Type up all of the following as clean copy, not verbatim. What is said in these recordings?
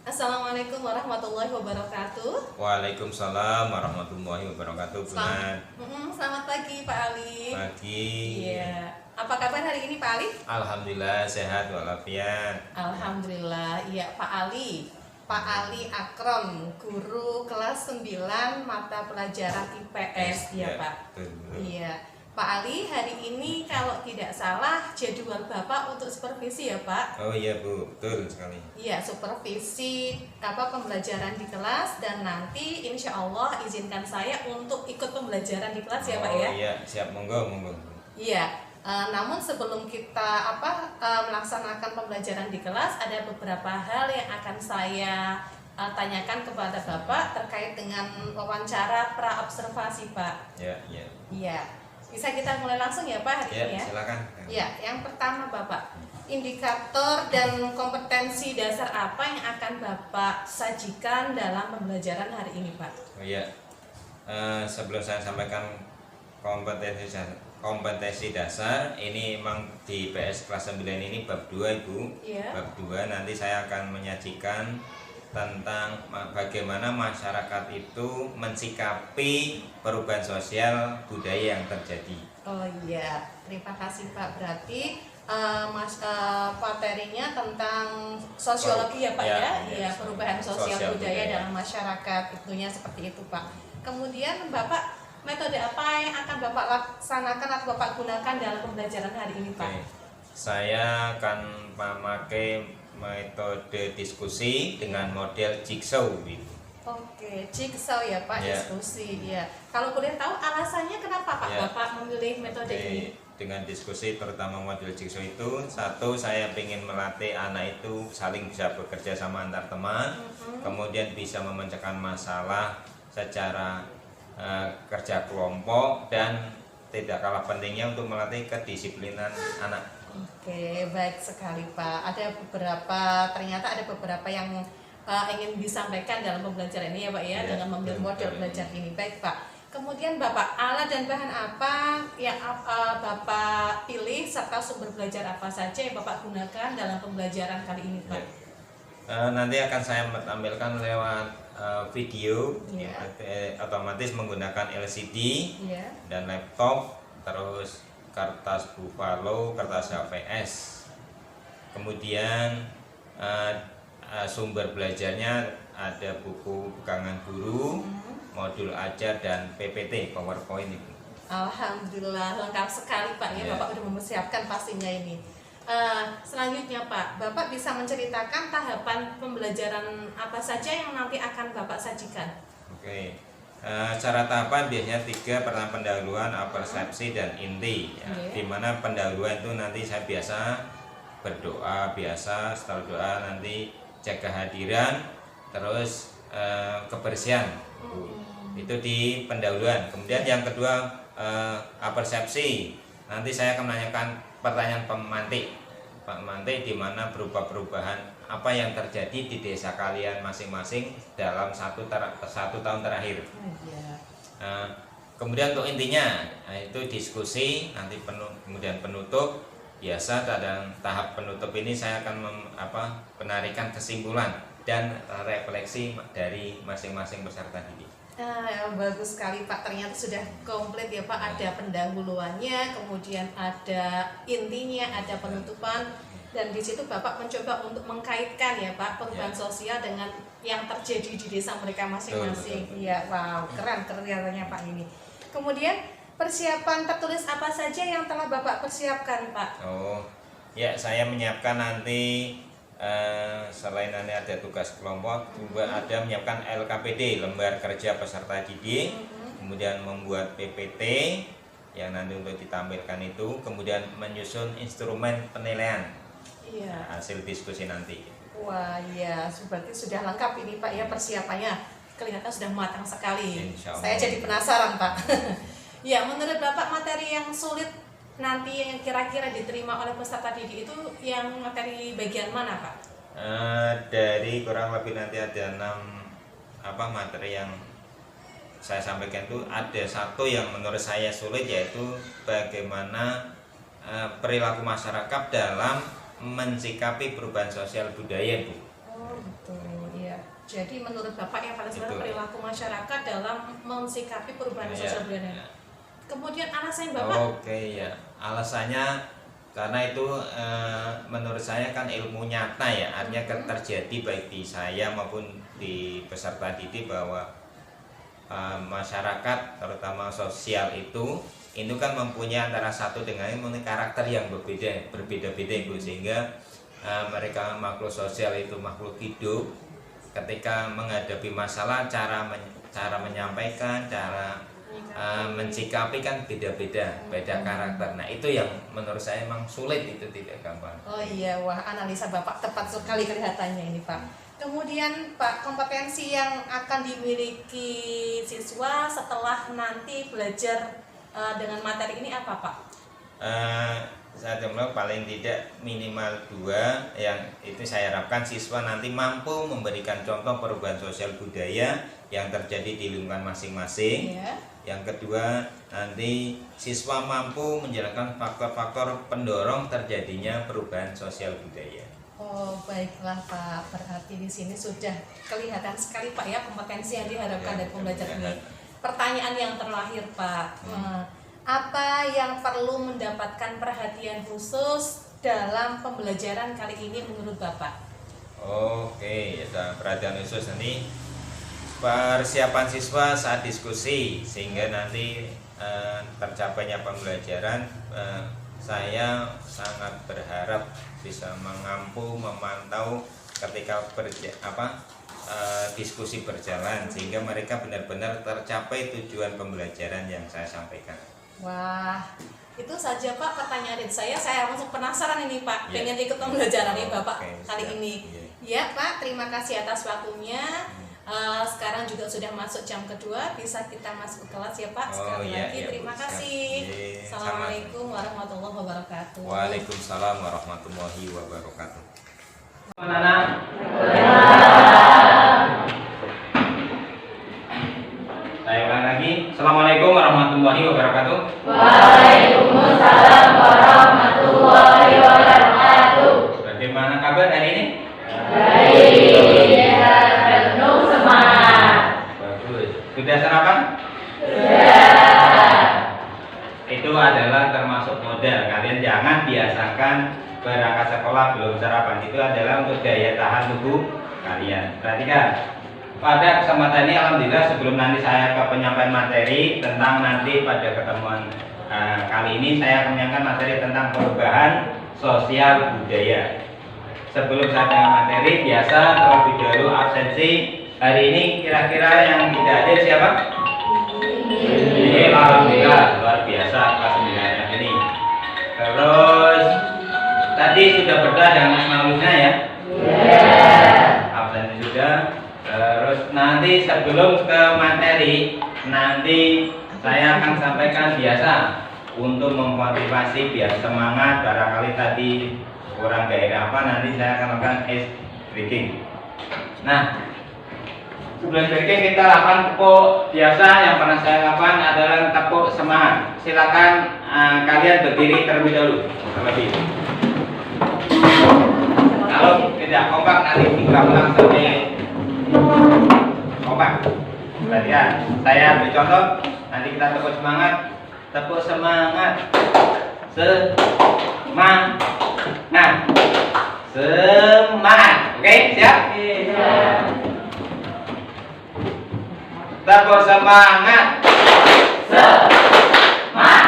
Assalamualaikum warahmatullahi wabarakatuh. Waalaikumsalam warahmatullahi wabarakatuh. Bulan Selamat pagi Pak Ali. pagi. Iya. Apa kabar hari ini Pak Ali? Alhamdulillah sehat walafiat. Alhamdulillah. Iya Pak Ali. Pak Ali Akrom, guru kelas 9 mata pelajaran IPS ya Pak. Betul. Iya. Pak Ali, hari ini kalau tidak salah jadwal Bapak untuk supervisi ya Pak? Oh iya Bu, betul sekali. Iya, supervisi pembelajaran di kelas, dan nanti insya Allah izinkan saya untuk ikut pembelajaran di kelas ya Pak ya. Oh iya, siap, monggo monggo. Iya. Namun sebelum kita melaksanakan pembelajaran di kelas, ada beberapa hal yang akan saya tanyakan kepada Bapak terkait dengan wawancara pra observasi Pak. Ya, ya. Iya. Bisa kita mulai langsung ya Pak hari Ya, ini ya? silakan. Ya, yang pertama Bapak, indikator dan kompetensi dasar apa yang akan Bapak sajikan dalam pembelajaran hari ini Pak? Oh iya. Sebelum saya sampaikan kompetensi dasar, ini memang di PS kelas 9 ini bab 2 Ibu. Iya. Bab 2 nanti saya akan menyajikan tentang bagaimana masyarakat itu mensikapi perubahan sosial budaya yang terjadi. Oh iya, terima kasih Pak. Berarti materinya tentang sosiologi ya Pak Ya, ya? ya, Iya, perubahan sosial sosial budaya budaya. dalam masyarakat, itunya seperti itu Pak. Kemudian Bapak, metode apa yang akan Bapak laksanakan atau Bapak gunakan dalam pembelajaran hari ini Pak? Oke. Saya akan memakai metode diskusi dengan model jigsaw gitu. Oke, jigsaw ya Pak, Ya. diskusi ya. Kalau boleh tahu alasannya kenapa Pak Ya. Bapak memilih metode ini? Dengan diskusi terutama model jigsaw itu, satu, saya ingin melatih anak itu saling bisa bekerja sama antar teman, kemudian bisa memecahkan masalah secara kerja kelompok, dan tidak kalah pentingnya untuk melatih kedisiplinan anak. Oke, baik sekali Pak. Ternyata ada beberapa yang ingin disampaikan dalam pembelajaran ini ya Pak ya, Ya, dengan memilih betul, model betul. belajar ini. Baik Pak. Kemudian Bapak, alat dan bahan apa yang Bapak pilih serta sumber belajar apa saja yang Bapak gunakan dalam pembelajaran kali ini Pak? Nanti akan saya tampilkan lewat video, Ya. otomatis menggunakan LCD Iya. dan laptop, terus kertas buffalo, kertas HVS. Kemudian sumber belajarnya ada buku pegangan guru, modul ajar, dan PPT PowerPoint itu. Alhamdulillah lengkap sekali Pak ya, Ya. Bapak sudah mempersiapkan pastinya ini. Selanjutnya Pak, Bapak bisa menceritakan tahapan pembelajaran apa saja yang nanti akan Bapak sajikan? Oke. Cara tahapan biasanya 3. Pertama pendahuluan, persepsi, dan inti ya. Oke. Dimana pendahuluan itu nanti saya biasa berdoa biasa, setelah doa nanti cek kehadiran, terus kebersihan. Itu di pendahuluan. Kemudian yang kedua, persepsi. Nanti saya akan menanyakan pertanyaan pemantik di mana berupa perubahan apa yang terjadi di desa kalian masing-masing dalam satu tahun terakhir. Kemudian untuk intinya, itu diskusi, nanti kemudian penutup. Biasa dan tahap penutup ini saya akan penarikan kesimpulan dan refleksi dari masing-masing peserta didik. Bagus sekali Pak, ternyata sudah komplit ya Pak. Ada pendahuluannya, kemudian ada intinya, ada penutupan, dan di situ Bapak mencoba untuk mengkaitkan ya Pak perubahan sosial dengan yang terjadi di desa mereka masing-masing. Iya, wow, keren kelihatannya Pak ini. Kemudian persiapan tertulis apa saja yang telah Bapak persiapkan Pak? Oh, ya, saya menyiapkan nanti selain nanti ada tugas kelompok, juga ada menyiapkan LKPD, lembar kerja peserta didik, kemudian membuat PPT yang nanti untuk ditampilkan itu, kemudian menyusun instrumen penilaian hasil diskusi nanti. Wah, iya, berarti sudah lengkap ini Pak ya persiapannya. Kelihatan sudah matang sekali. Insya Allah. Saya jadi penasaran Pak. Ya, menurut Bapak materi yang sulit nanti yang kira-kira diterima oleh peserta didik itu yang materi bagian mana Pak? Dari kurang lebih nanti ada 6 materi yang saya sampaikan, itu ada satu yang menurut saya sulit, yaitu bagaimana perilaku masyarakat dalam mensikapi perubahan sosial budaya Bu. Oh betul, Jadi menurut Bapak yang paling sebenarnya Itu. perilaku masyarakat dalam mensikapi perubahan Iya, sosial budaya. iya. Kemudian alasan Bapak, Oke ya, alasannya karena itu menurut saya kan ilmu nyata ya, artinya terjadi baik di saya maupun di peserta didik bahwa masyarakat terutama sosial itu kan mempunyai antara satu dengan lain mempunyai karakter yang berbeda-beda Ibu, sehingga mereka makhluk sosial itu makhluk hidup. Ketika menghadapi masalah, cara menyampaikan, cara mencikapi kan beda-beda, beda karakter. Nah itu yang menurut saya memang sulit, itu tidak gampang. oh iya, wah analisa Bapak tepat sekali kelihatannya ini Pak. Kemudian Pak, kompetensi yang akan dimiliki siswa setelah nanti belajar dengan materi ini apa Pak? Saya jumlah paling tidak minimal 2 yang itu saya harapkan siswa nanti mampu memberikan contoh perubahan sosial budaya yang terjadi di lingkungan masing-masing. Ya. Yang kedua, nanti siswa mampu menjalankan faktor-faktor pendorong terjadinya perubahan sosial budaya. Oh baiklah Pak, berarti di sini sudah kelihatan sekali Pak ya kompetensi yang diharapkan dari pembelajaran ini. Pertanyaan yang terlahir Pak, apa yang perlu mendapatkan perhatian khusus dalam pembelajaran kali ini menurut Bapak? Oke, ya, perhatian khusus nanti persiapan siswa saat diskusi sehingga nanti tercapainya pembelajaran. Saya sangat berharap bisa memantau ketika diskusi berjalan sehingga mereka benar-benar tercapai tujuan pembelajaran yang saya sampaikan. Wah, itu saja Pak pertanyaan saya. Saya langsung penasaran ini Pak, Ya. pengen ikut pembelajaran ini Bapak Oke, kali siap. ini. Ya. Ya Pak, terima kasih atas waktunya. Sekarang juga sudah masuk jam kedua, bisa kita masuk ke kelas ya Pak. Sekali iya, lagi iya, terima Bu. Siap. kasih. Iya, Assalamualaikum warahmatullahi wabarakatuh. Waalaikumsalam warahmatullahi wabarakatuh. Saya ulang lagi. Assalamualaikum warahmatullahi wabarakatuh. Waalaikumsalam warahmatullahi wabarakatuh. Bagaimana kabar hari ini? Baik, penuh semangat. Bagus. Sudah sarapan? Sudah. Itu adalah termasuk modal. Kalian jangan biasakan berangkat sekolah belum sarapan. Itu adalah untuk daya tahan tubuh kalian. Perhatikan. Pada kesempatan ini alhamdulillah sebelum nanti saya ke penyampaian materi tentang nanti pada ketemuan kali ini saya akan menyampaikan materi tentang perubahan sosial budaya. Sebelum saya dengan materi, biasa terlebih dahulu absensi. Hari ini kira-kira yang tidak hadir siapa? Ini alhamdulillah luar biasa kelas 9 ini. Terus tadi sudah berdoa dengan asmaulina ya? Absensi sudah. Terus nanti sebelum ke materi, nanti saya akan sampaikan biasa untuk memotivasi biar semangat. Barangkali tadi kurang gairah apa, nanti saya akan lakukan ice breaking. Nah, sebelum breaking kita lakukan tepuk biasa. Yang pernah saya lakukan adalah tepuk semangat. Silakan kalian berdiri terlebih dahulu. Kalau tidak kompak nanti diulang-ulang sampai kompak. Perhatian, saya beri contoh. Nanti kita tepuk semangat. Tepuk semangat. Semangat. Semangat. Oke, siap? Siap. Tepuk semangat. Semangat.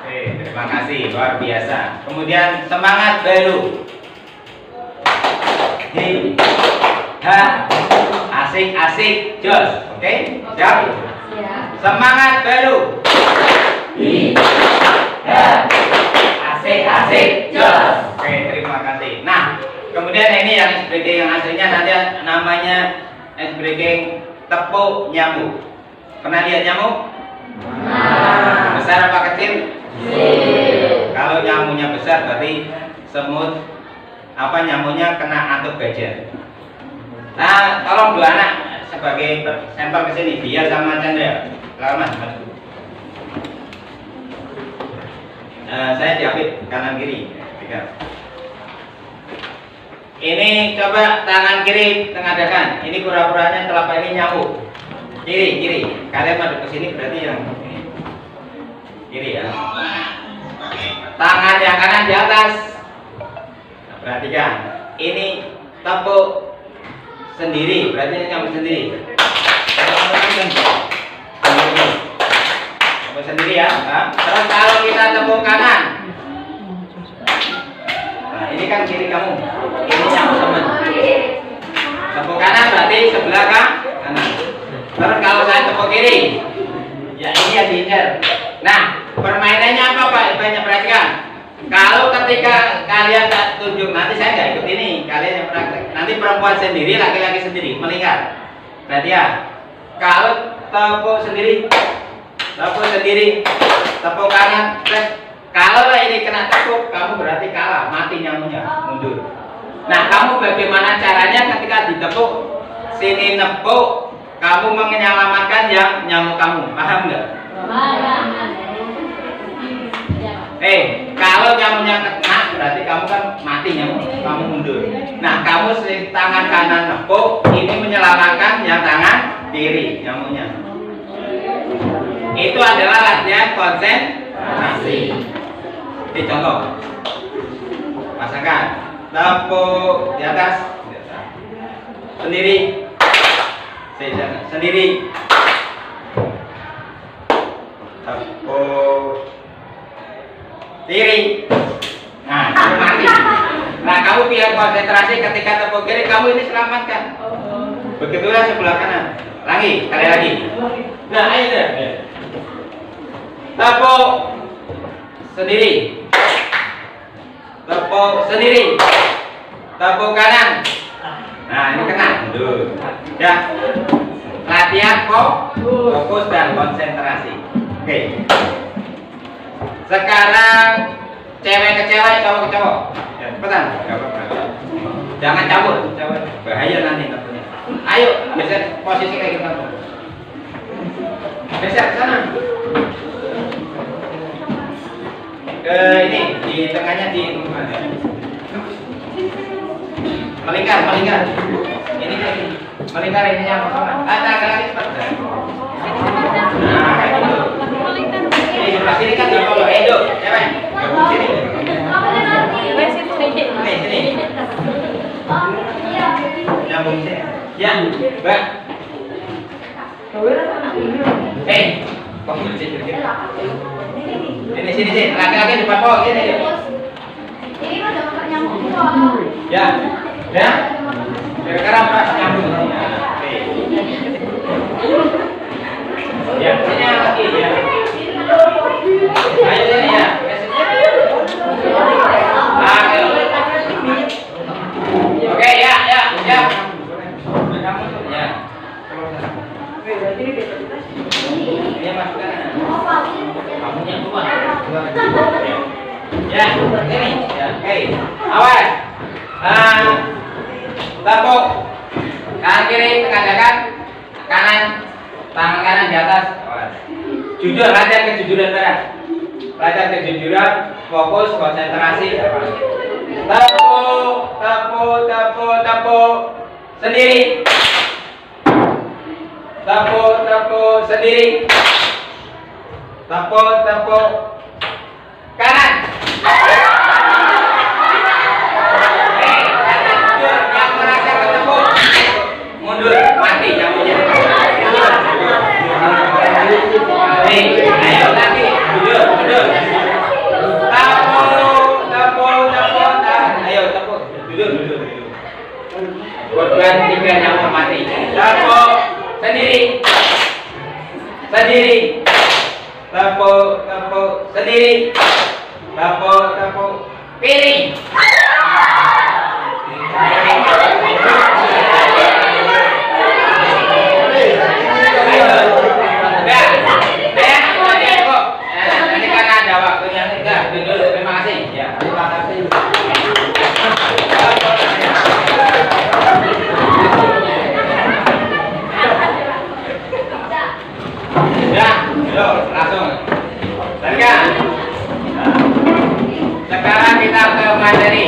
Oke, terima kasih, luar biasa. Kemudian semangat baru. Asik-asik, jos. Oke, siap? Siap. Semangat baru. Asik-asik, jos. Oke, terima kasih. Nah, kemudian ini yang ice breaking yang aslinya nanti namanya ice breaking tepuk nyamuk. Pernah lihat nyamuk? Besar apa kecil? Kalau nyamuknya besar berarti semut nyamuknya kena antuk gajah. Nah, tolong dua anak sebagai sampel ke sini, dia sama Chandra. Lama, saya diapit kanan kiri. Pegang. Ini coba tangan kiri tengadakan. Ini pura-puranya telapak ini nyambung. Kiri. Kalian madep ke sini berarti yang ini. Kiri ya. Tangan yang kanan di atas. Nah, perhatikan. Ini tepuk sendiri, berarti ini nyambung sendiri. Tepuk sendiri ya. Nah, terus kalau kita tepuk kanan. Nah, ini kan kiri kamu. Ini nyambung teman. Tepuk kanan berarti sebelah kanan. Terus kalau saya tepuk kiri, ya ini yang diincar. Nah, permainannya apa Pak? Banyak perhatikan. Kalau ketika kalian tak tunjuk, nanti saya nggak ikut ini. Kalian yang praktek. Nanti perempuan sendiri, laki-laki sendiri melingkar. Berarti ya. Kalau tepuk sendiri, tepuk kanan. Kalau ini kena tepuk, kamu berarti kalah, mati nyamuknya, mundur. Nah, kamu bagaimana caranya ketika ditepuk, sini nepuk, kamu menyelamatkan yang nyamuk kamu, paham nggak? Kalau nyamuknya kena, berarti kamu kan mati nyamuk, kamu mundur. Nah, kamu tangan kanan nepuk, ini menyelamatkan yang tangan kiri nyamuknya. Itu adalah latihan konsentrasi. Ini contoh. Pasangkan, tepuk di atas, sendiri, sendiri, tepuk kiri. Nah, mati. Nah, kamu biar konsentrasi ketika tepuk kiri, kamu ini selamatkan. Begitulah sebelah kanan. Lagi, kali lagi. Nah, ayo deh. Tepuk sendiri. Tepuk sendiri. Tepuk kanan. Nah, ini kena. Ya. Latihan fokus dan konsentrasi. Oke. Sekarang cewek ke cewek, cowok ke cowok. Ya, cepetan. Jangan campur, bahaya nanti tentunya. Ayo, geser posisi kayak gitu. Geser sana. Ke ini di tengahnya di melingkar. Ini kayak melingkar ini yang kosongan. Agak lagi cepat. Nah, kayak gitu. Ini sebelah sini kan nggak perlu edo, cewek. Sini. Sini. Nyambung sini. Ya, Mbak. Kok sini. Sini. Laki-laki depan pohon sini. Ini kan dapat nyambung. Ya. Sekarang Pak nyambung. Oke. Ya, sini lagi ya. Ayo sini ya. Oke, ya. Ya. Ini masukkan. Kamunya keluar. Ya, ini. Ya, oke. Awas. Tepuk kanan kiri tengahkan kanan, tangan kanan di atas. Awas. Jujur, latihan kejujuran berat. Latihan kejujuran, fokus, konsentrasi. Tepuk sendiri. Tepuk sendiri. Tepuk kanan. Yang merasa ketepuk mundur, mati nyamuknya. Ayo lagi, mundur. Tepuk. Ayo tepuk, mundur. Korban 3 nyamuk mati. Tepuk sendiri. Tepuk sendiri. Tepuk kiri. Nanti kan ada waktunya. Terima kasih. Ya, terima kasih. Ya, langsung. Sekarang kita ke materi.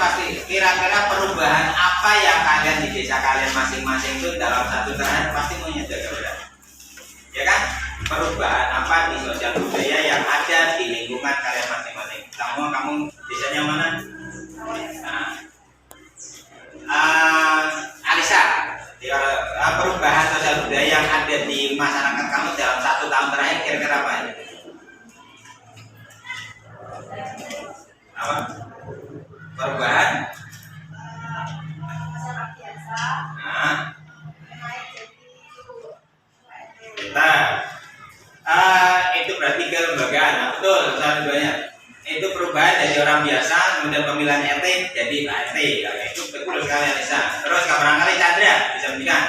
pasti kira-kira perubahan apa yang kalian di desa kalian masing-masing itu dalam satu tahun pasti mau jaga berat, ya kan? Perubahan apa di sosial budaya yang ada di lingkungan kalian masing-masing. Kamu desanya mana? Alisa, perubahan sosial budaya yang ada di masyarakat kamu dalam satu tahun terakhir kira-kira apa ya? Apa? Perubahan? Masyarakat biasa. Nah, itu berarti kelembagaan. Nah, betul, satu duanya. Itu perubahan dari orang biasa kemudian pemilihan RT jadi RT. Nah, itu betul sekali Alisa. Terus barangkali Chandra bisa berikan.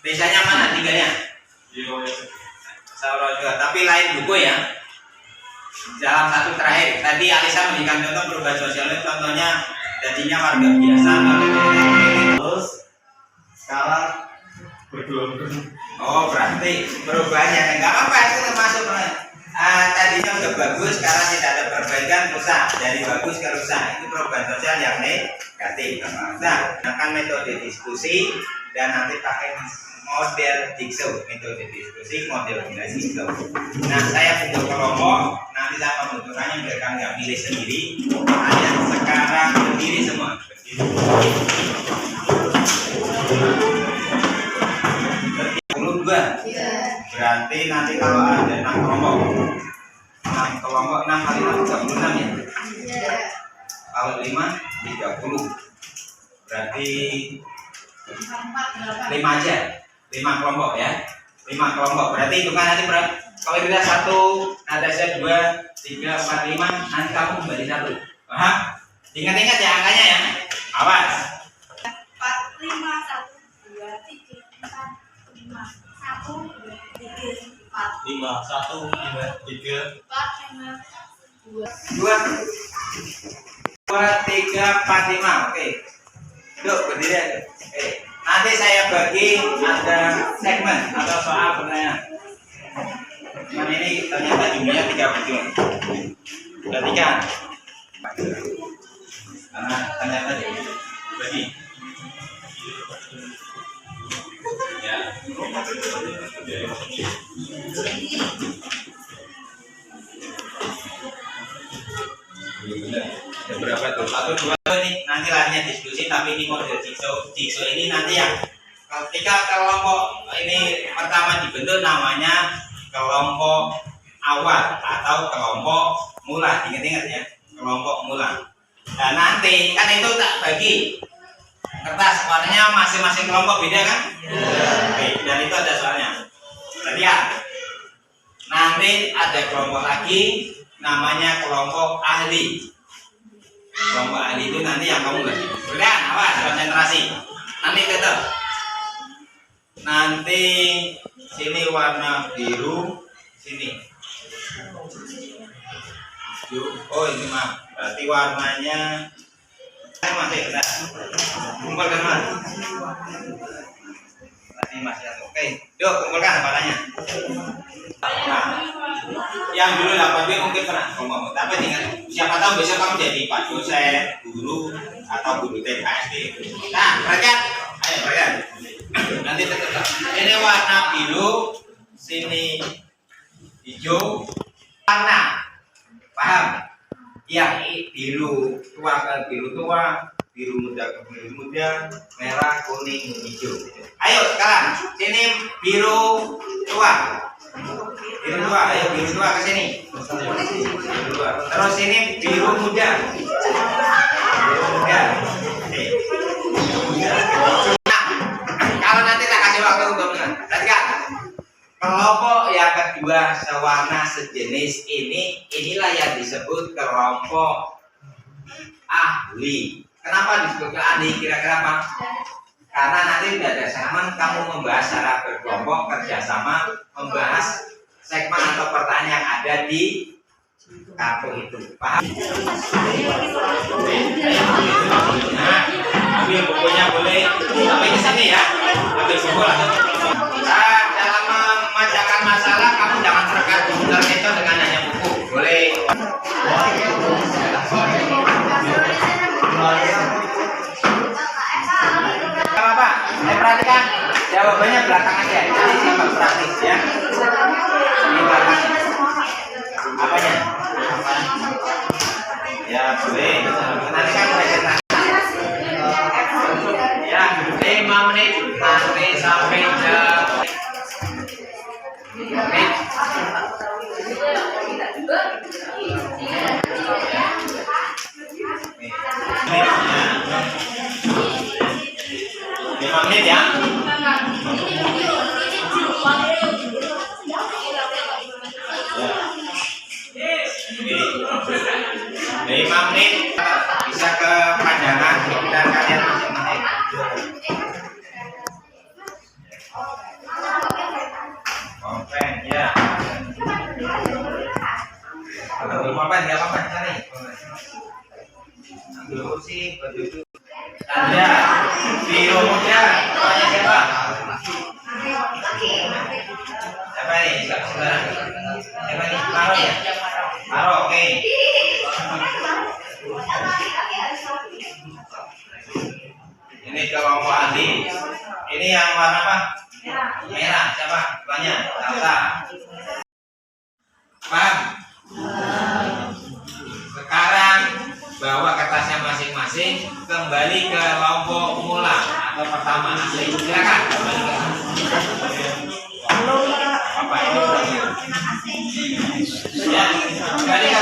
Desanya mana tinggalnya? Sauro juga, tapi lain buku ya. Dalam satu terakhir tadi Alisa memberikan contoh perubahan sosial, contohnya jadinya warga biasa. Terus sekarang berdua. Oh, berarti perubahannya enggak apa-apa, itu termasuk tadinya udah bagus, sekarang tidak ada perbaikan, rusak. Dari bagus ke rusak, itu perubahan sosial yang negatif. Nah, akan metode diskusi dan nanti pakai model jigsaw, metode diskusi model jigsaw. Nah, saya bentuk kelompok, nanti saya pembentukannya biar kalian nggak milih sendiri. Kalian sekarang berdiri semua. Berarti nanti kalau ada 6 kelompok 6 kali 6 36 ya? Kalau 5 30 berarti 5 aja, 5 kelompok ya, 5 kelompok berarti hitungan nanti berapa? Kalau kita 1, Natasha 2, 3, 4, 5, nanti kamu kembali 1. Paham? Ingat-ingat ya angkanya ya, awas 4, 5, 1, 2, 3, 4, 5, 1, 2, 3, 4, 5, 1, 5, 3, 4, 5, 2, 2, 3, 4, 5. Oke. Duduk berdiri aja. Oke. Nanti saya bagi ada segmen atau soal pertanyaan. Cuman ini ternyata jumlahnya 30. Perhatikan. Karena ternyata bagi. Ya. Berapa tuh? 1, 2 ini nanti lainnya diskusi, tapi ini model jigsaw ini nanti yang ketika kelompok ini pertama dibentuk namanya kelompok awal atau kelompok mula. Ingat-ingat ya, kelompok mula. Dan nanti kan itu tak bagi kertas warnanya masing-masing kelompok beda kan? Oke, dan itu ada soalnya. Lihat. Nanti ada kelompok lagi namanya kelompok ahli. Kelompok ahli itu nanti yang kamu bagi. Kemudian awas konsentrasi. Nanti tetap. Nanti sini warna biru, sini. Oh ini mah berarti warnanya masih ada. Kumpulkan mas. Tadi masih ada. Oke, yuk kumpulkan warnanya. Nah, yang dulu 8B mungkin pernah ngomong, tapi ingat siapa tahu besok kamu jadi pak dosen, guru atau guru TK SD. Nah, perhatikan, ayo perhatikan. Nanti tetap. Ini warna biru, sini hijau, warna, paham? Yang biru tua ke biru tua, biru muda ke biru muda, merah, kuning, hijau. Ayo sekarang, sini biru tua. Biru tua, ayo biru tua ke sini. Biru tua. Terus ini biru muda. Biru muda. Oke. Nah, kalau nanti tak kasih waktu untuk perhatikan. Kelompok yang kedua sewarna sejenis inilah yang disebut kelompok ahli. Kenapa disebut ahli? Kira-kira apa? Karena nanti udah ada segmen kamu membahas secara berkelompok, kerjasama, membahas segmen atau pertanyaan yang ada di kartu itu. Paham? Nah, ambil bukunya boleh, tapi di sini ya, ambil buku langsung. Dalam memecahkan masalah kamu jangan terkecoh dengan hanya buku, boleh. Perhatikan jawabannya belakang aja. Jadi simak praktis ya. Ini belakang. Apanya? Ya boleh. Nanti kan presentasi. Ya 5 menit nanti sampai jam. Menit. Lima menit ya. Lima menit bisa kepanjangan dan kalian masing-masing. Konten ya. Kalau papan nggak apa-apa cari. Ambil kursi berduduk. Ada biru muda. Namanya siapa? Siapa nih? Siapa nih? Maro ya? Maro, oke. Ini kelompok Andi. Ini yang warna apa? Merah. Siapa? Tuanya? Elsa. Paham? Sekarang bawa kertasnya masing-masing kembali ke kelompok mula atau pertama asli. Silakan kembali ke apa itu? Ya, kembali ke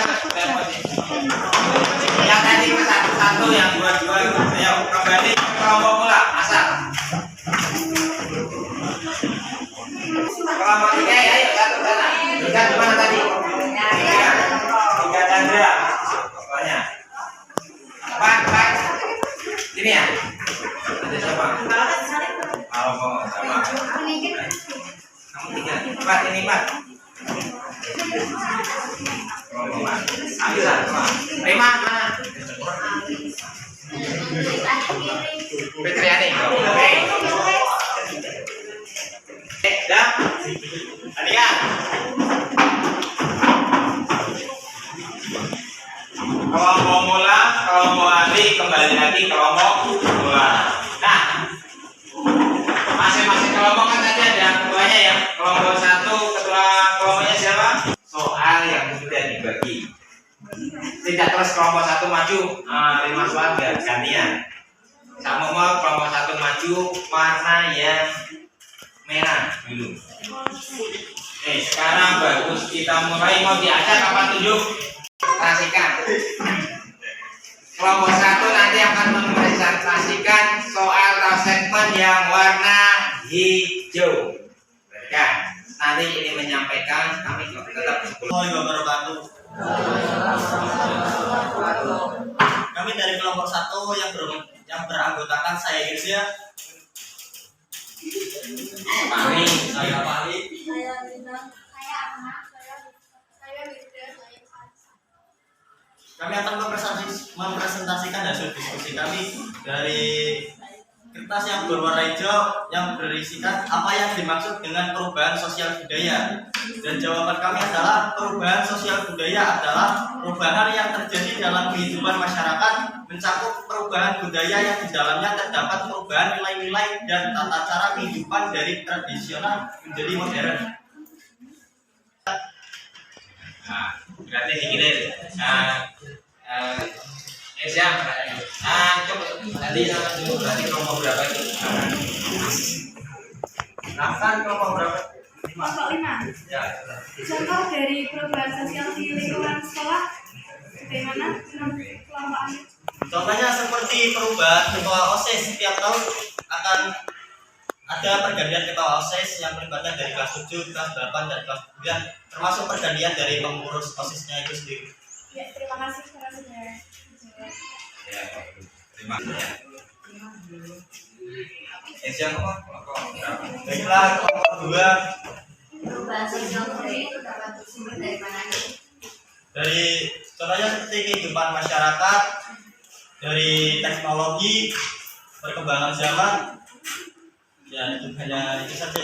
yang tadi ke satu-satu, yang dua-dua itu. Ayo kembali ke kelompok mula asal. Kelompok tiga, ayo satu sana. Tiga di mana tadi? Tiga Chandra. Pokoknya. Pak. Ini ya. Ada siapa? Kalau mau sama. Kamu tiga. Pak ini Pak. Ambil lah. Rima mana? Fitriani. Oke. Dah. Adika. Kelompok mula, kelompok ahli, kembali lagi kelompok mula. Nah, masing-masing kelompok kan tadi ada ketuanya ya. Kelompok satu, ketua kelompoknya siapa? Soal yang sudah dibagi. Tidak terus kelompok satu maju, 5 soal gantian. Sama mau kelompok satu maju, warna yang merah dulu. Sekarang bagus, kita mulai. Mau diajak apa tunjuk? Presentasikan. Kelompok satu nanti akan mempresentasikan soal atau segmen yang warna hijau. Kan? Nanti ini menyampaikan kami tetap wabarakatuh. Kami dari kelompok satu yang beranggotakan saya Yusya, Pari, saya Pari, Saya Lina, saya Ahmad, saya Wida, saya Kansa. kami akan mempresentasikan hasil diskusi kami dari kertas yang berwarna hijau yang berisikan apa yang dimaksud dengan perubahan sosial budaya. Dan jawaban kami adalah perubahan sosial budaya adalah perubahan yang terjadi dalam kehidupan masyarakat, mencakup perubahan budaya yang di dalamnya terdapat perubahan nilai-nilai dan tata cara kehidupan dari tradisional menjadi modern. Nah, berarti digini. Siap. Coba tadi dulu berarti kelompok berapa itu? Nafkan kelompok berapa? Kelompok 5. Ya. Contoh dari perubahan sosial di lingkungan sekolah bagaimana kelompok Anda? Contohnya seperti perubahan ketua OSIS, setiap tahun akan ada pergantian ketua OSIS yang melibatkan dari kelas 7, kelas 8, dan kelas 9, termasuk pergantian dari pengurus OSIS-nya itu sendiri. Ya, terima kasih karena sudah dijawab. Ya, terima kasih. Siap apa? Baiklah, kelompok 2 Perubahan sosial budaya itu dapat bersumber dari mana? dari contohnya seperti kehidupan masyarakat, dari teknologi, perkembangan zaman. Ya, itu hanya itu saja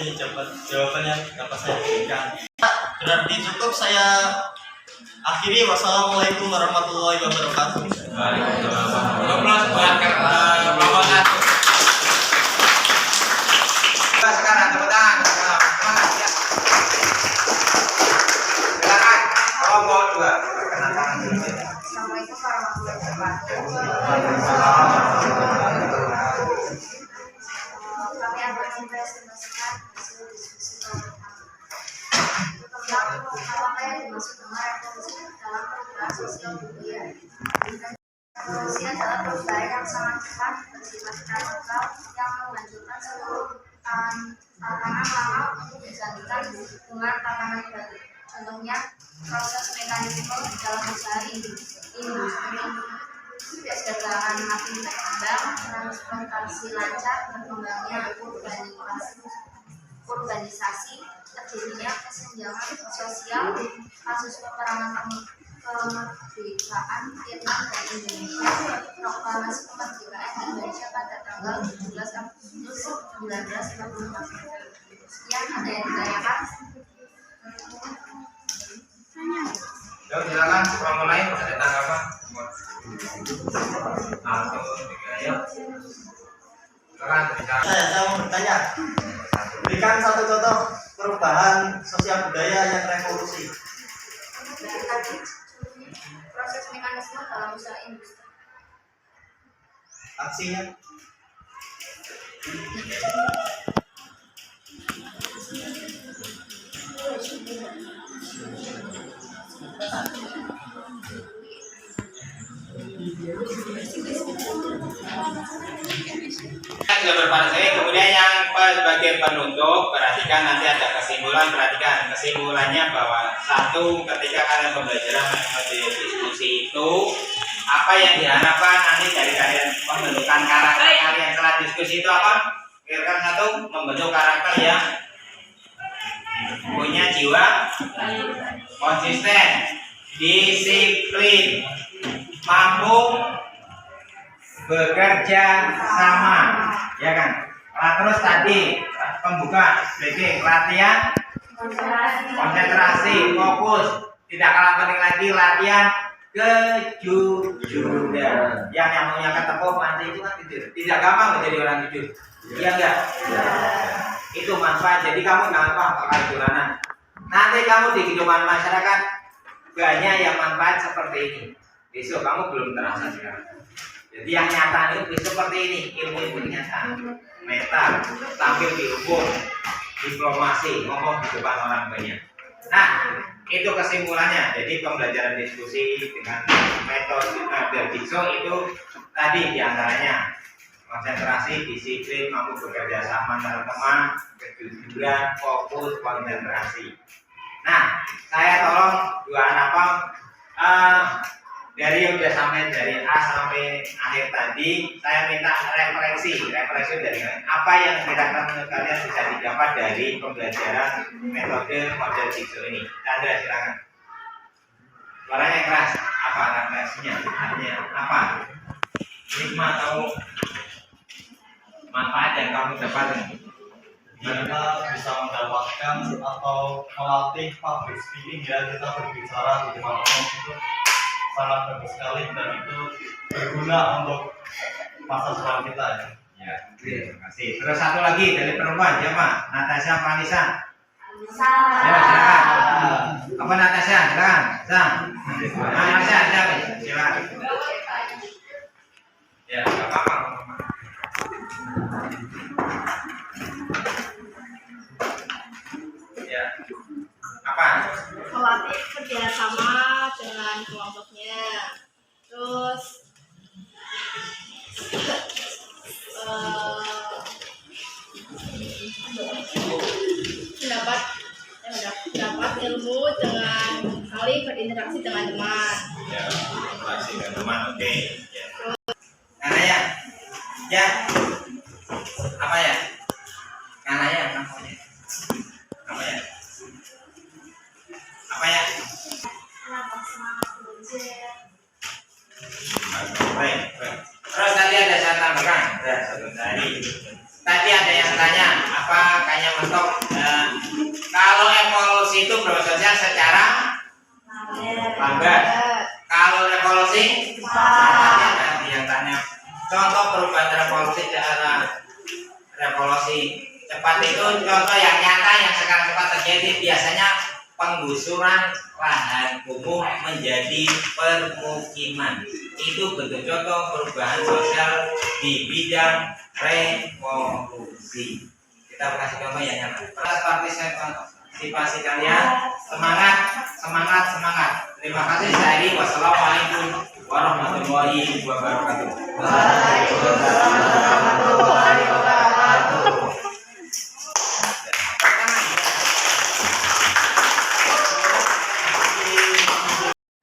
jawaban yang dapat saya berikan. Berarti cukup, saya akhiri. Wassalamualaikum warahmatullahi wabarakatuh. Waalaikumsalam. Aplaus buat kelompok satu. Kami akan mempresentasikan hasil diskusi tentang apa yang dimaksud dengan revolusi dalam perubahan sosial budaya. Revolusi adalah perubahan yang sangat cepat bersifat radikal yang menghancurkan seluruh tatanan lama untuk digantikan dengan tatanan baru. Contohnya, proses mekanisme dalam usaha industri, perdagangan makin berkembang, transportasi lancar, berkembangnya urbanisasi, terjadinya kesenjangan sosial, kasus peperangan kemerdekaan Vietnam dan Indonesia, proklamasi kemerdekaan Indonesia pada tanggal 17 Agustus 1945. Sekian, ada yang ditanyakan? Silakan mulai, ada tanggapan? Saya mau bertanya, berikan satu contoh perubahan sosial budaya yang revolusi. Tadi proses mekanisme dalam usaha industri. Aksinya. Sudah berpartisipasi, kemudian yang sebagai penutup perhatikan nanti ada kesimpulan. Perhatikan kesimpulannya bahwa satu, ketika kalian pembelajaran metode diskusi itu apa yang diharapkan nanti dari kalian pembentukan karakter kalian setelah diskusi itu apa? Kira-kira satu, membentuk karakter yang punya jiwa konsisten, disiplin, mampu bekerja sama, ya kan? Terus tadi pembuka breaking, latihan, konsentrasi, fokus, tidak kalah penting lagi latihan kejujuran. Yang namanya ketepuk nanti itu kan tidur, tidak gampang menjadi orang jujur, iya enggak? Itu manfaat. Jadi kamu nggak apa pakai jalanan. Nanti kamu di kehidupan masyarakat banyak yang manfaat seperti ini. Besok kamu belum terasa sekarang. Jadi yang nyata itu seperti ini, ilmu nyata, meta, tampil di hukum, diplomasi, ngomong di depan orang banyak. Nah, itu kesimpulannya. Jadi pembelajaran diskusi dengan metode Dikso itu tadi diantaranya konsentrasi, disiplin, mampu bekerja sama dengan teman, kejujuran, fokus, konsentrasi. Nah, saya tolong dua anak dari yang sudah sampai dari A sampai akhir tadi, saya minta refleksi dari apa yang kira-kira kalian bisa didapat dari pembelajaran metode model Dikso ini. Chandra, silakan. Suaranya keras. Apa refleksinya? Artinya apa? Hikmah atau manfaat yang kamu dapatkan? Kita bisa mendapatkan atau melatih public speaking, ya, kita berbicara di depan umum itu sangat bagus sekali dan itu berguna untuk masa depan kita, ya. Ya, terima kasih. Terus satu lagi dari perempuan, siapa? Natasha Vanessa. Ya, silakan. Apa Natasha? Silakan. Natasha, silakan. Ya, nggak apa-apa. Ya, apa? Melatih kerjasama dengan kelompoknya, terus dapat ilmu dengan kali berinteraksi dengan teman. Ya, interaksi dengan teman, oke. Ya. Karena ya, apa ya? Karena ya, namanya. Apa ya? Apa ya? Baik. Terus tadi ada saya tambahkan, tadi ada yang tanya apa kayaknya mentok. Kalau evolusi itu prosesnya secara lambat. Kalau revolusi, tadi ada yang tanya contoh perubahan revolusi cepat itu contoh yang nyata yang sekarang cepat terjadi biasanya penggusuran lahan umum menjadi permukiman. Itu bentuk contoh perubahan sosial di bidang revolusi. Kita kasih contoh yang nyata. Partisipasi kalian, semangat, semangat, semangat. Terima kasih sekali. Wassalamualaikum warahmatullahi wabarakatuh.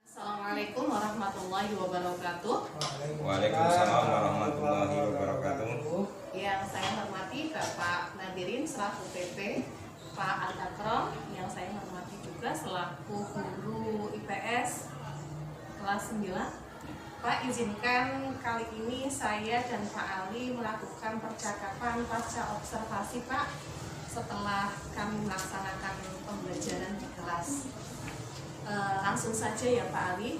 Assalamualaikum warahmatullahi wabarakatuh. Waalaikumsalam warahmatullahi wabarakatuh. Yang saya hormati Bapak Nadirin selaku PP, Pak Al-Akram yang saya hormati juga selaku guru IPS kelas 9. Pak, izinkan kali ini saya dan Pak Ali melakukan percakapan pasca observasi, Pak, setelah kami melaksanakan pembelajaran di kelas. Langsung saja ya Pak Ali.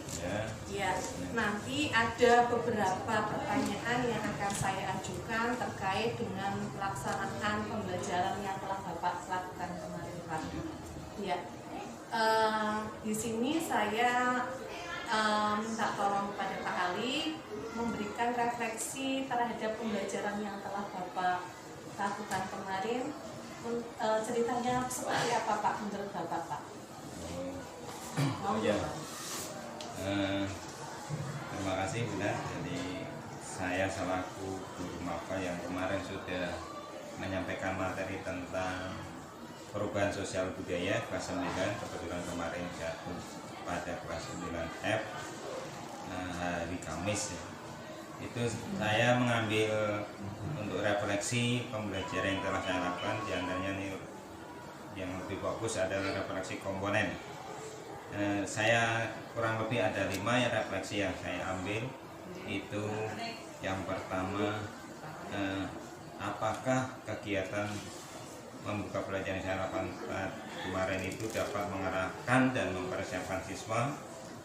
Ya, nanti ada beberapa pertanyaan yang akan saya ajukan terkait dengan pelaksanaan pembelajaran yang telah Bapak lakukan kemarin, Pak. Ya, di sini saya minta tolong kepada Pak Ali memberikan refleksi terhadap pembelajaran yang telah Bapak lakukan kemarin. Ceritanya seperti apa Pak menurut Bapak, Pak? Ya. Terima kasih Bunda. Jadi saya selaku guru MAPA yang kemarin sudah menyampaikan materi tentang perubahan sosial budaya kelas 9, kebetulan kemarin jatuh pada kelas 9F hari Kamis ya. Itu saya mengambil untuk refleksi pembelajaran yang telah saya lakukan, diantaranya ini yang lebih fokus adalah refleksi komponen. Saya kurang lebih ada 5 ya refleksi yang saya ambil. Itu yang pertama, apakah kegiatan membuka pelajaran yang saya lakukan kemarin itu dapat mengarahkan dan mempersiapkan siswa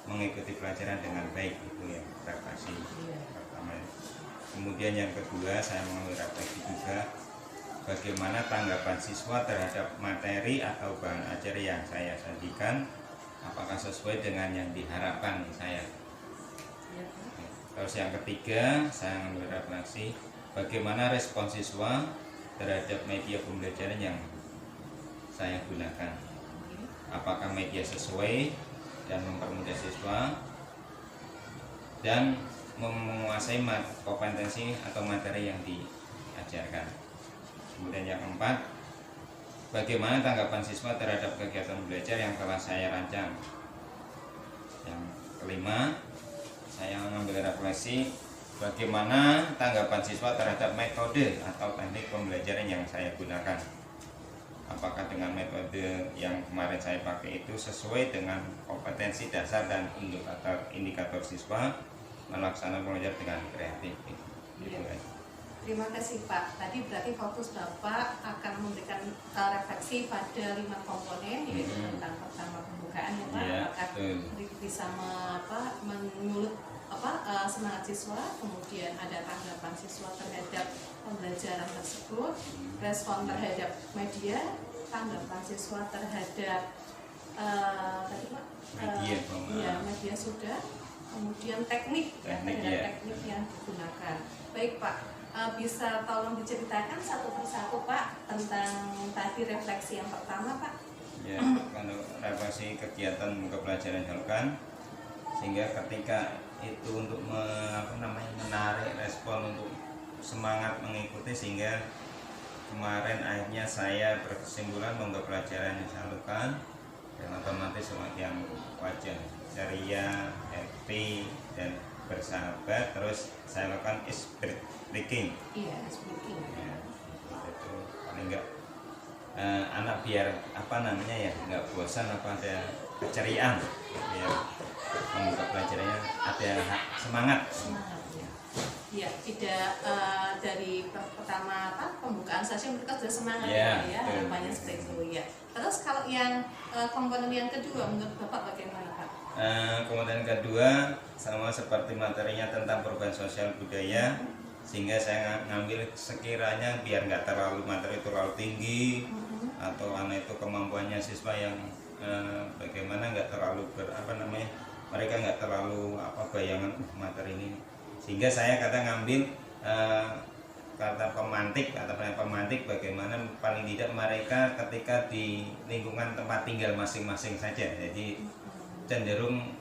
mengikuti pelajaran dengan baik. Itu yang refleksi pertama. Kemudian yang kedua, saya mengambil refleksi juga bagaimana tanggapan siswa terhadap materi atau bahan ajar yang saya sajikan, apakah sesuai dengan yang diharapkan saya. Terus yang ketiga, saya mengambil refleksi bagaimana respon siswa terhadap media pembelajaran yang saya gunakan, apakah media sesuai dan mempermudah siswa dan menguasai kompetensi atau materi yang diajarkan. Kemudian yang keempat, bagaimana tanggapan siswa terhadap kegiatan belajar yang telah saya rancang. Yang kelima, saya mengambil refleksi bagaimana tanggapan siswa terhadap metode atau teknik pembelajaran yang saya gunakan. Apakah dengan metode yang kemarin saya pakai itu sesuai dengan kompetensi dasar dan indikator siswa melaksanakan belajar dengan kreatif. Gitu. Terima kasih Pak. Tadi berarti fokus Bapak akan memberikan refleksi pada 5 komponen, yaitu tentang pertama pembukaan ya Pak, apakah bisa menyulut semangat siswa, kemudian ada tanggapan siswa terhadap pembelajaran tersebut, respon terhadap media, tanggapan siswa terhadap tadi Pak media sudah, kemudian teknik teknik yang digunakan. Baik Pak, bisa tolong diceritakan satu persatu Pak tentang tadi refleksi yang pertama Pak? Ya, untuk refleksi kegiatan buka pelajaran dilakukan sehingga ketika itu untuk menarik respon untuk semangat mengikuti, sehingga kemarin akhirnya saya berkesimpulan membuka pelajaran yang saya lakukan dan otomatis yang wajah ceria, happy dan bersahabat. Terus saya lakukan speaking. Iya, speaking. Ya, itu paling enggak anak biar nggak bosan, ada keceriaan ya, membuka pelajarannya ada semangat Ya. Ya, tidak dari pertama pembukaan sesi mereka sudah semangat ya, harapannya seperti itu ya. Terus kalau yang komponen yang kedua menurut Bapak bagaimana Pak? Komponen kedua sama seperti materinya tentang perubahan sosial budaya, sehingga saya ngambil sekiranya biar nggak terlalu materi terlalu tinggi atau anak itu kemampuannya siswa yang bagaimana nggak terlalu mereka nggak terlalu bayangan materi ini, sehingga saya kadang ngambil kata pemantik bagaimana paling tidak mereka ketika di lingkungan tempat tinggal masing-masing saja, jadi cenderung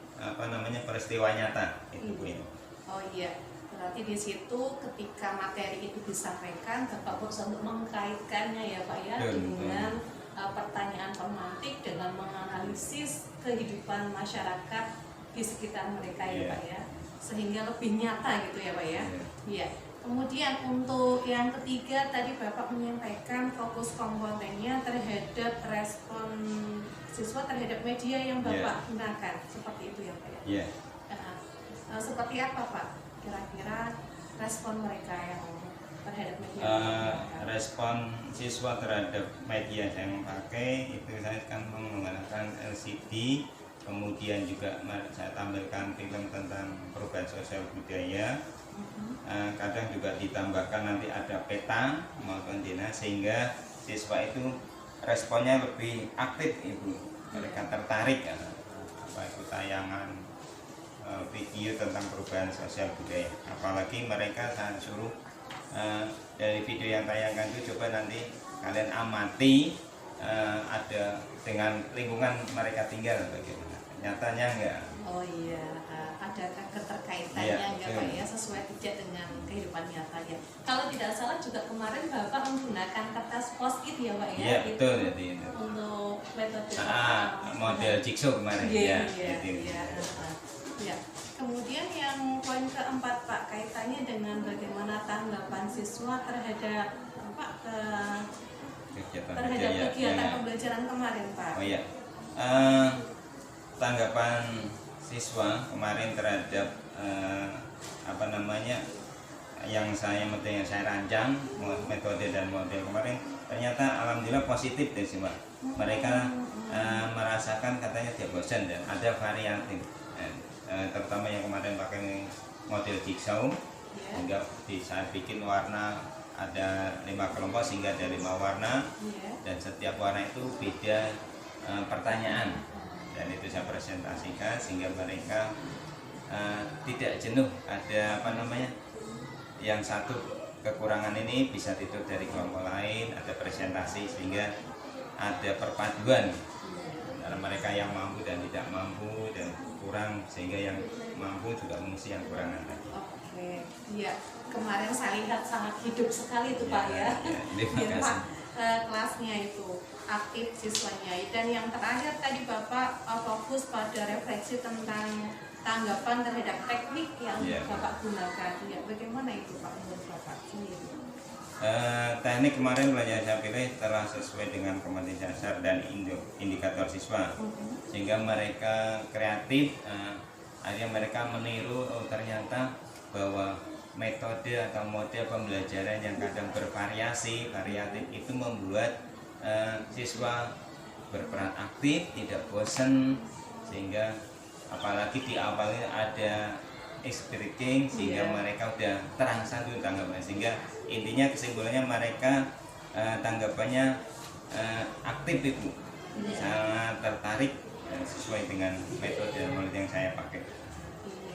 peristiwa nyata itu Bu. Oh iya, berarti di situ ketika materi itu disampaikan Bapak berusaha untuk mengkaitkannya ya Pak ya, dengan pertanyaan pemantik dengan menganalisis kehidupan masyarakat di sekitar mereka ya Pak ya, sehingga lebih nyata gitu ya Pak ya. Iya. Kemudian untuk yang ketiga tadi Bapak menyampaikan fokus komponennya terhadap respon siswa terhadap media yang Bapak gunakan, seperti itu ya Pak ya. Seperti apa Pak kira-kira respon mereka yang terhadap media? Respon siswa terhadap media yang pakai itu saya kan menggunakan LCD, kemudian juga saya tampilkan film tentang perubahan sosial budaya. Kadang juga ditambahkan nanti ada peta maupun dina, sehingga siswa itu responnya lebih aktif Ibu. Mereka tertarik itu tayangan video tentang perubahan sosial budaya. Apalagi mereka saya suruh dari video yang tayangkan itu coba nanti kalian amati ada dengan lingkungan mereka tinggal bagaimana. Nyatanya enggak. Oh iya, ada keterkaitannya enggak Pak ya, sesuai tidak dengan kehidupan nyatanya. Kalau tidak salah juga kemarin Bapak menggunakan kertas post-it ya Pak ya? Iya betul jadi itu. Untuk metode model jigsaw kemarin ya. Kemudian yang poin keempat Pak, kaitannya dengan bagaimana tanggapan siswa terhadap kegiatan pembelajaran kemarin Pak. Oh iya, tanggapan siswa kemarin terhadap yang saya rancang metode dan model kemarin, ternyata alhamdulillah positif deh sih Mbak. Mereka merasakan katanya dia bosan dan ada variatif, terutama yang kemarin pakai model jigsaw, sehingga saya bikin warna ada 5 kelompok sehingga ada 5 warna, dan setiap warna itu beda pertanyaan, dan itu saya presentasikan sehingga mereka tidak jenuh. Ada yang satu kekurangan ini bisa tidur dari kelompok lain, ada presentasi sehingga ada perpaduan antara mereka yang mampu dan tidak mampu dan kurang, sehingga yang mampu juga mengisi yang kurangan tadi. Oke, iya, kemarin saya lihat sangat hidup sekali itu Pak ya. Terima kasih. Kelasnya itu aktif siswanya. Dan yang terakhir tadi Bapak fokus pada refleksi tentang tanggapan terhadap teknik yang Bapak gunakan. Ya, bagaimana itu Pak menurut Bapak sendiri? Teknik kemarin belajar saya pilih telah sesuai dengan kompetensi dasar dan indikator siswa, sehingga mereka kreatif. Akhirnya mereka meniru, ternyata bahwa metode atau model pembelajaran yang kadang variatif itu membuat siswa berperan aktif, tidak bosan, sehingga apalagi di awalnya ada experiencing, sehingga mereka udah terangsang tuh tanggapannya, sehingga intinya kesimpulannya mereka tanggapannya aktif Ibu, sangat tertarik sesuai dengan metode dan model yang saya pakai.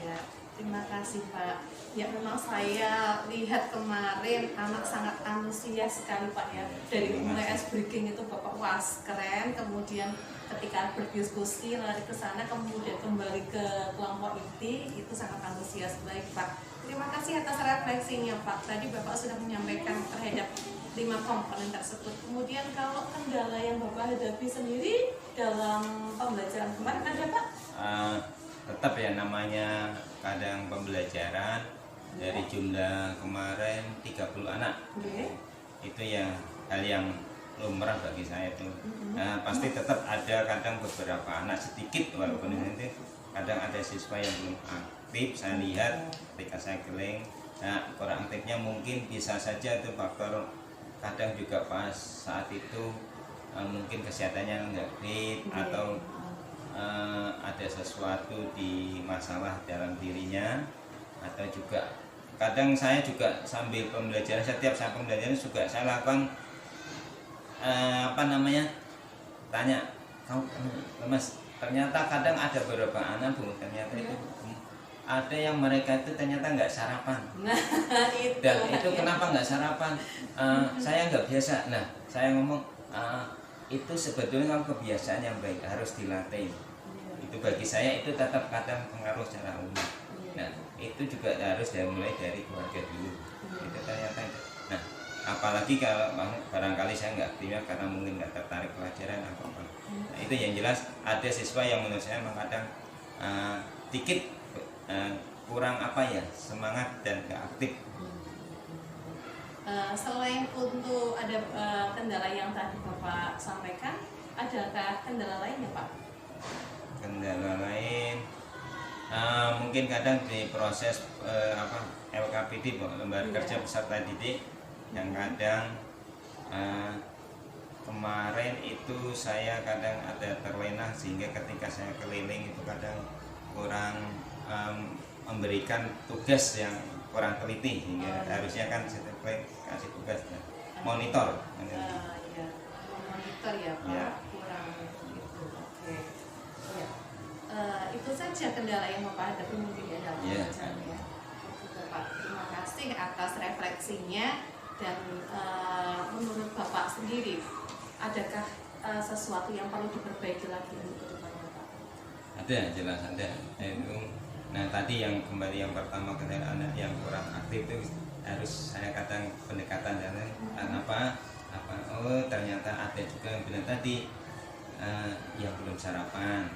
Iya, terima kasih Pak. Ya memang saya lihat kemarin anak sangat antusias sekali Pak ya. Dari mulai ice breaking itu Bapak was keren, kemudian ketika berdiskusi lari ke sana, kemudian kembali ke kelompok inti, itu sangat antusias. Baik Pak, terima kasih atas refleksinya Pak. Tadi Bapak sudah menyampaikan terhadap 5 komponen tersebut. Kemudian kalau kendala yang Bapak hadapi sendiri dalam pembelajaran kemarin ada Pak? Tetap ya, namanya kadang pembelajaran dari jumlah kemarin 30 anak. Itu ya hal yang lumrah bagi saya itu. Pasti tetap ada kadang beberapa anak sedikit, walaupun itu kadang ada siswa yang belum aktif. Saya lihat ketika saya keling, kurang aktifnya mungkin bisa saja itu faktor, kadang juga pas saat itu mungkin kesehatannya nggak fit, atau ada sesuatu di masalah dalam dirinya, atau juga kadang saya juga sambil pembelajaran, setiap saya pembelajaran juga saya lakukan tanya Mas, ternyata kadang ada beberapa anak Bu, ternyata itu ada yang mereka itu ternyata nggak sarapan. Nah, itu. Dan itu kenapa nggak sarapan? Saya nggak biasa. Nah, saya ngomong itu sebetulnya kebiasaan yang baik, harus dilatih. Itu bagi saya itu tetap kadang pengaruh secara umum. Nah, itu juga harus mulai dari keluarga dulu. Itu ternyata itu. Nah, apalagi kalau barangkali saya nggak aktif karena mungkin nggak tertarik pelajaran apa-apa. Nah, itu yang jelas ada siswa yang menurut saya memang kadang dikit kurang semangat dan nggak aktif. Selain untuk ada kendala yang tadi Bapak sampaikan, adakah kendala lainnya Pak? Kendala lain mungkin kadang di proses LKPD, lembaga kerja peserta didik, yang kadang kemarin itu saya kadang ada terlena sehingga ketika saya keliling itu kadang kurang memberikan tugas yang kurang teliti sehingga harusnya kan saya kasih tugas monitor. Ya, monitor ya Pak, Ya. kurang itu. Oke. Ya. Itu saja kendala yang Bapak hadapi mungkin ya dalam pelajaran ya. Bapak terima kasih atas refleksinya dan menurut Bapak sendiri adakah sesuatu yang perlu diperbaiki lagi untuk depan Bapak? Ada, jelas ada. Nah tadi yang kembali yang pertama kendala anak yang kurang aktif itu harus saya kadang pendekatan dan apa oh ternyata ada juga yang bilang tadi yang belum sarapan,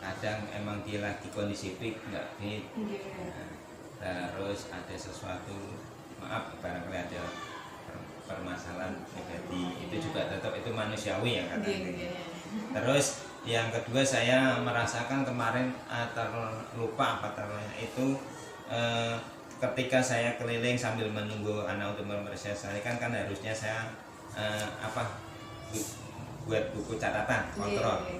kadang emang dia lagi kondisi fit nggak fit. Terus ada sesuatu maaf barangkali ada permasalahan jadi itu juga tetap itu manusiawi ya katanya. Terus yang kedua saya merasakan kemarin terlupa itu ketika saya keliling sambil menunggu anak untuk menyelesaikan kan harusnya saya buat buku catatan kontrol.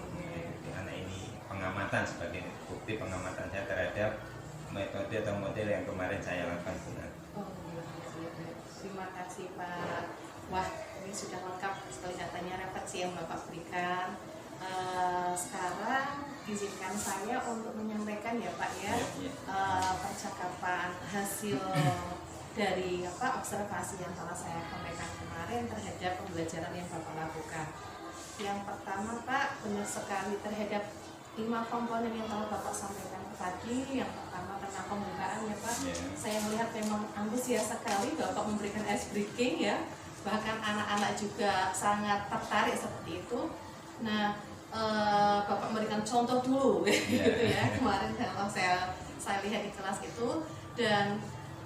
Anak ini pengamatan sebagai bukti pengamatan saya terhadap metode atau model yang kemarin saya lakukan. Terima kasih Pak. Wah, ini sudah lengkap sekali datanya refleksi yang Bapak berikan. Sekarang izinkan saya untuk menyampaikan ya Pak ya, percakapan hasil dari observasi yang telah saya sampaikan kemarin terhadap pembelajaran yang Bapak lakukan. Yang pertama Pak, benar sekali terhadap 5 komponen yang telah Bapak sampaikan tadi. Yang pertama tentang pembukaan ya Pak, saya melihat memang antusias sekali Bapak memberikan ice breaking ya, bahkan anak-anak juga sangat tertarik seperti itu. Nah, Bapak memberikan contoh dulu gitu ya kemarin kalau saya lihat di kelas itu, dan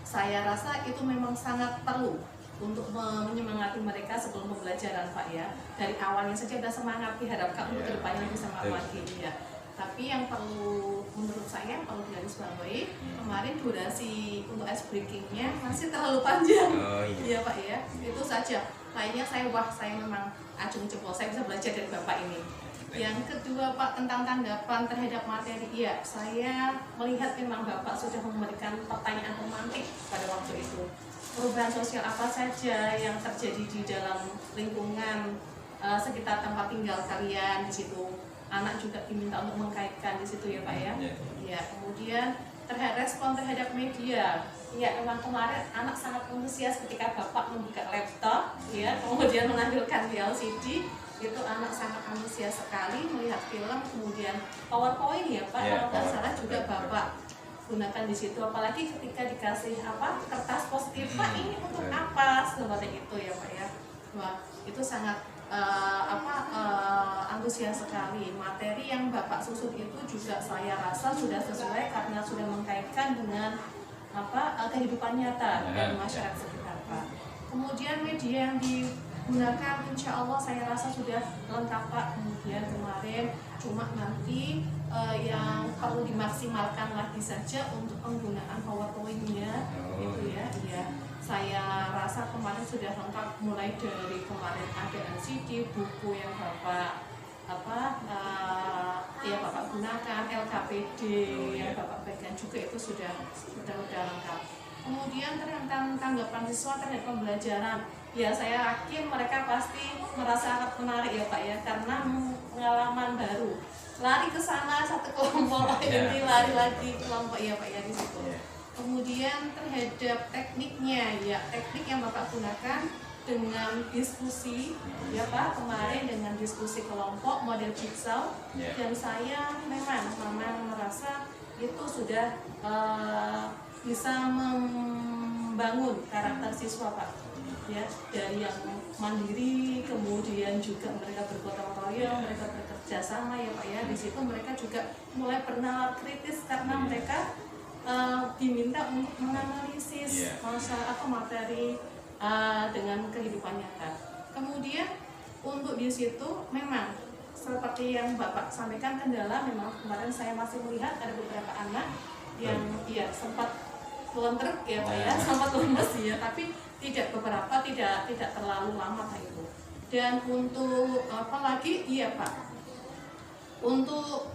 saya rasa itu memang sangat perlu untuk menyemangati mereka sebelum pembelajaran Pak ya. Dari awalnya saja sudah semangat, diharapkan untuk kedepannya lebih semangat lagi ya. Tapi yang perlu menurut saya perlu digarisbawahi, kemarin durasi untuk ice breakingnya masih terlalu panjang. Iya Pak ya, itu saja. Lainnya saya memang acung jempol, saya bisa belajar dari Bapak ini. Yang kedua Pak, tentang tanggapan terhadap materi, ya saya melihat memang Bapak sudah memberikan pertanyaan pemantik pada waktu itu. Perubahan sosial apa saja yang terjadi di dalam lingkungan sekitar tempat tinggal kalian di situ. Anak juga diminta untuk mengkaitkan di situ ya Pak ya. Ya, kemudian respon terhadap media. Ya, memang kemarin anak sangat antusias ketika Bapak membuka laptop ya, kemudian menampilkan di LCD. Itu anak sangat antusias sekali melihat film, kemudian PowerPoint ya Pak, kalau nggak salah juga Bapak gunakan di situ, apalagi ketika dikasih kertas positif Pak, ini untuk apa seperti itu ya Pak ya. Wah, itu sangat antusias sekali. Materi yang Bapak susun itu juga saya rasa sudah sesuai karena sudah mengkaitkan dengan kehidupan nyata dan masyarakat sekitar Pak. Kemudian media yang digunakan insya Allah saya rasa sudah lengkap Pak. Kemudian kemarin cuma nanti yang perlu dimaksimalkan lagi saja untuk penggunaan PowerPoint-nya itu ya. Saya rasa kemarin sudah lengkap, mulai dari kemarin ada LCD, buku yang Bapak Bapak gunakan, LKPD yang Bapak bagikan juga itu sudah lengkap. Kemudian tentang tanggapan siswa terhadap pembelajaran, ya saya yakin mereka pasti merasa sangat menarik ya Pak ya, karena pengalaman baru. Lari ke sana satu kelompok, ini lari lagi kelompok ya Pak ya di situ. Kemudian terhadap tekniknya, ya teknik yang Bapak gunakan dengan diskusi ya Pak, kemarin dengan diskusi kelompok model jigsaw, dan saya memang merasa itu sudah bisa membangun karakter siswa Pak ya, dari yang mandiri, kemudian juga mereka bergotong royong, mereka bekerja sama ya Pak ya. Di situ mereka juga mulai bernalar kritis karena mereka diminta untuk menganalisis masalah atau materi dengan kehidupan nyata. Kemudian untuk di situ memang seperti yang Bapak sampaikan, kendala memang kemarin saya masih melihat ada beberapa anak yang ya sempat lontrek ya Pak ya, sempat lemes ya, tapi beberapa tidak terlalu lama Pak itu. Dan untuk apalagi iya Pak, untuk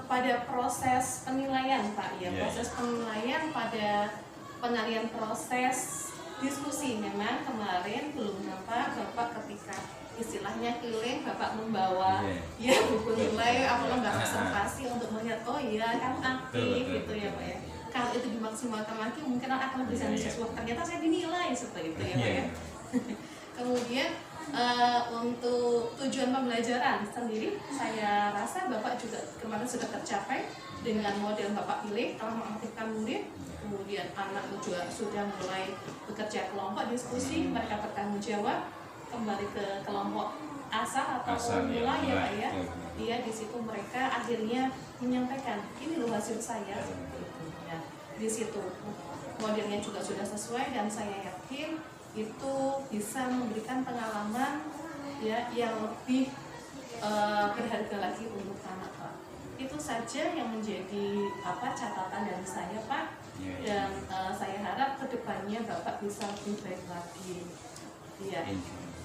pada proses penilaian Pak ya, proses penilaian pada penilaian proses diskusi, memang kemarin belum Bapak ketika istilahnya keliling, Bapak membawa ya buku nilai nggak observasi untuk melihat oh iya kan aktif gitu ya Pak ya. Kalau itu dimaksimalkan lagi mungkin akan bisa siswa, ternyata saya dinilai seperti itu ya Pak ya. Kemudian untuk tujuan pembelajaran sendiri, saya rasa Bapak juga kemarin sudah tercapai dengan model Bapak pilih telah mengaktifkan murid. Kemudian anak juga sudah mulai bekerja kelompok, diskusi, mereka bertanggung jawab, kembali ke kelompok asal atau pemula ya Pak ya. Dia di situ mereka akhirnya menyampaikan ini loh hasil saya. Ya, di situ modelnya juga sudah sesuai, dan saya yakin itu bisa memberikan pengalaman ya yang lebih berharga lagi untuk anak Pak. Itu saja yang menjadi catatan dari saya Pak, dan saya harap kedepannya Bapak bisa lebih baik lagi.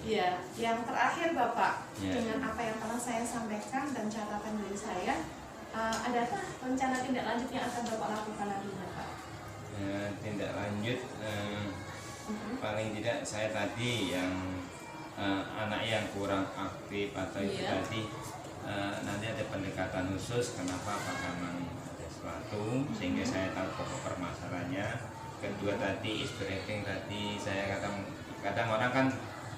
Ya, yang terakhir Bapak, dengan apa yang telah saya sampaikan dan catatan dari saya, adakah rencana tindak lanjut yang akan Bapak lakukan nantinya Pak? Tindak lanjut paling tidak saya tadi yang anak yang kurang aktif atau itu tadi nanti ada pendekatan khusus kenapa, apakah memang ada sesuatu sehingga saya tahu pokok permasalahannya. Kedua tadi isbreaking tadi saya kadang orang kan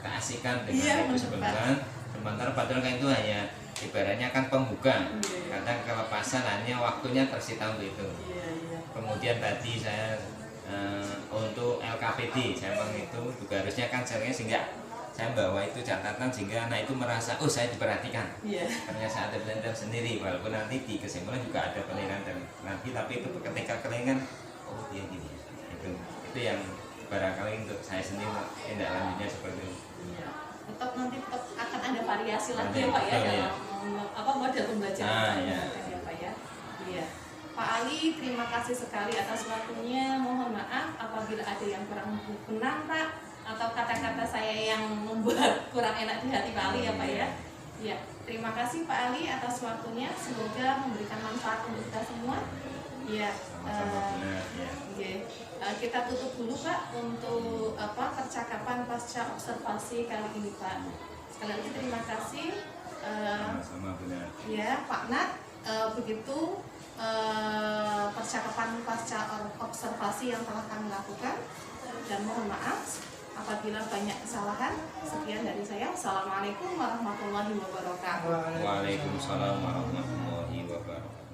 keasikan dengan itu sementara padahal kan itu hanya ibaratnya kan pembuka, kadang kelepasan hanya waktunya tersita untuk itu. Kemudian tadi saya untuk LKPD saya itu juga harusnya kan sehingga saya bawa itu catatan sehingga anak itu merasa oh saya diperhatikan. Karena saya ada penelitian sendiri, walaupun nanti di kesimpulan juga ada penelitian nanti, tapi itu ketika kalian oh dia gini itu yang barangkali untuk saya sendiri tindak lanjutnya seperti itu. Tetap akan ada variasi lagi ya Pak ya dalam model pembelajaran ya Pak ya. Iya. Pak Ali, terima kasih sekali atas waktunya. Mohon maaf apabila ada yang kurang benar Pak, atau kata-kata saya yang membuat kurang enak di hati Pak Ali ya Pak ya. Ya, terima kasih Pak Ali atas waktunya. Semoga memberikan manfaat untuk kita semua. Ya, kita tutup dulu Pak untuk percakapan pasca observasi kali ini Pak. Sekali lagi terima kasih. Ya Pak Nat, begitu percakapan pasca observasi yang telah kami lakukan, dan mohon maaf apabila banyak kesalahan. Sekian dari saya. Assalamualaikum warahmatullahi wabarakatuh. Waalaikumsalam warahmatullahi wabarakatuh.